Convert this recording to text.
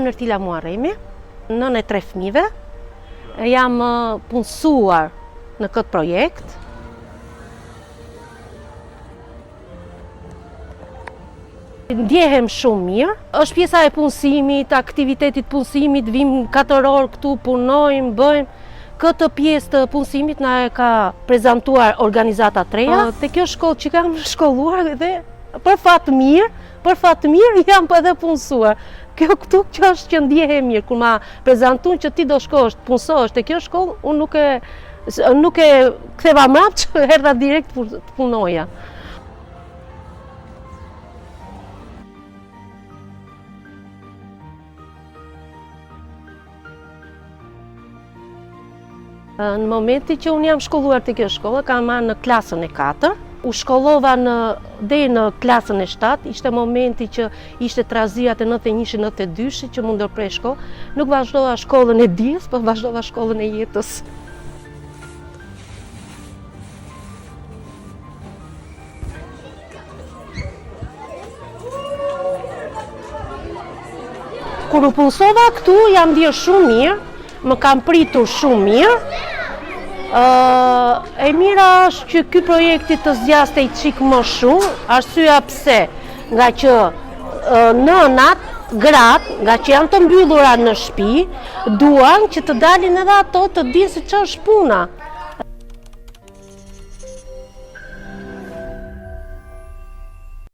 jam Nërtila Muarremi, nën e 3 fëmijëve. Jam punësuar në këtë projekt. Ndjehem shumë mirë. Është pjesa e punësimit, aktivitetit punësimit, vim 4 orë këtu, punojmë, bëjmë. Këtë pjesë të punësimit na e ka prezantuar organizata treja. Te kjo shkollë që kam shkolluar dhe për fat mirë jam edhe punësuar. Kjo këtu që është që ndjehe mirë, kur ma prezantun që ti do shkosh të punësohesh te kjo shkollë, unë nuk e ktheva mrap që erdha direkt të punoja. Në momenti që unë jam shkolluar të kjo shkollë, kam marrë në klasën e 4, u shkollova deri në klasën e 7, ishte momenti që ishte trazia të 91-92 që më ndërprej shkollë, nuk vazhdova shkollën e dijes, por vazhdova shkollën e jetës. Kur u punësova këtu, jam ndjerë shumë mirë, më kam pritur shumë mirë. E mira është që ky projekti të zgjaste i çik më shumë, arsyeja pse, nga që nënat, gratë, nga që janë të mbyllura në shtëpi, duan që të dalin edhe ato të dinë se ç'është puna.